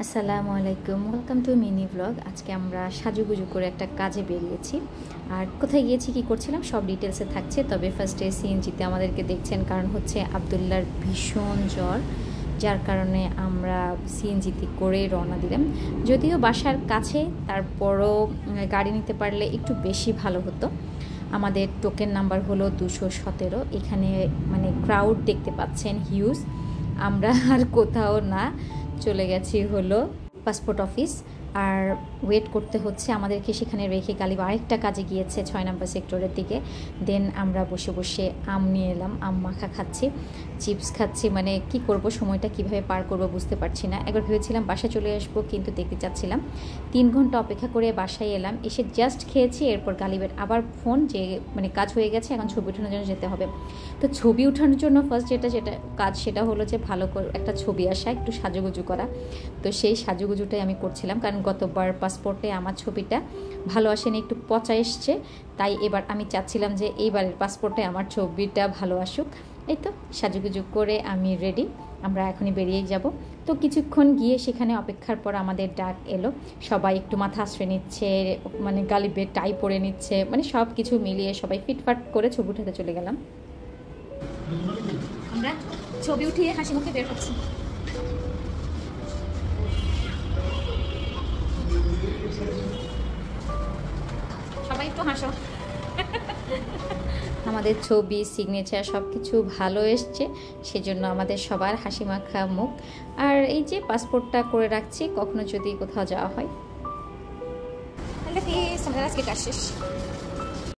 আসসালামু আলাইকুম, welcome to mini blog. আজকে আমরা সাজুগুজু করে একটা কাজে বেরিয়েছি। আর কোথায় গিয়েছি, কি করছিলাম সব ডিটেলসে থাকছে। তবে ফার্স্টে সিএনজিতে আমাদেরকে দেখছেন, কারণ হচ্ছে আবদুল্লার ভীষণ জ্বর, যার কারণে আমরা সিএনজিতে করে রওনা দিলাম। যদিও বাসার কাছে, তারপরও গাড়ি নিতে পারলে একটু বেশি ভালো হতো। আমাদের টোকেন নাম্বার হলো 217। এখানে মানে ক্রাউড দেখতে পাচ্ছেন হিউজ। আমরা আর কোথাও না, চলে গেছি হলো পাসপোর্ট অফিস। আর ওয়েট করতে হচ্ছে আমাদেরকে, সেখানে রেখে গালিব আরেকটা কাজে গিয়েছে 6 নম্বর সেক্টরের দিকে। দেন আমরা বসে বসে আম নিয়ে এলাম, আম মাখা খাচ্ছি, চিপস খাচ্ছি। মানে কি করব, সময়টা কিভাবে পার করব বুঝতে পারছি না। একবার ভেবেছিলাম বাসায় চলে আসবো, কিন্তু দেখতে চাচ্ছিলাম। 3 ঘন্টা অপেক্ষা করে বাসায় এলাম, এসে জাস্ট খেয়েছি। এরপর গালিবের আবার ফোন যে মানে কাজ হয়ে গেছে, এখন ছবি ওঠানোর জন্য যেতে হবে। তো ছবি ওঠানোর জন্য ফার্স্ট যেটা কাজ সেটা হলো যে ভালো করে একটা ছবি আসা, একটু সাজুগুজু করা। তো সেই সাজুগুজুটাই আমি করছিলাম, কারণ গতবার পাসপোর্টে আমার ছবিটা ভালো আসেনি, একটু পচা এসছে। তাই এবার আমি চাচ্ছিলাম যে এইবারের পাসপোর্টে আমার ছবিটা ভালো আসুক। এই তো সাজুগুজু করে আমি রেডি, আমরা এখনই বেরিয়ে যাব। তো কিছুক্ষণ গিয়ে সেখানে অপেক্ষার পর আমাদের ডাক এলো। সবাই একটু মাথা আশ্রয় নিচ্ছে, মানে গালিবে টাই পরে নিচ্ছে, মানে সব কিছু মিলিয়ে সবাই ফিটফাট করে ছবি উঠাতে চলে গেলাম। আমরা ছবি উঠিয়ে হাসি মুখে বের হচ্ছি। সবাই একটু হাসো। আমাদের ছবি, সিগনেচার সব কিছু ভালো এসছে, সেজন্য আমাদের সবার হাসি মাখা মুখ। আর এই যে পাসপোর্টটা করে রাখছি, কখনো যদি কোথাও যাওয়া হয়। আজকে কাজ শেষ।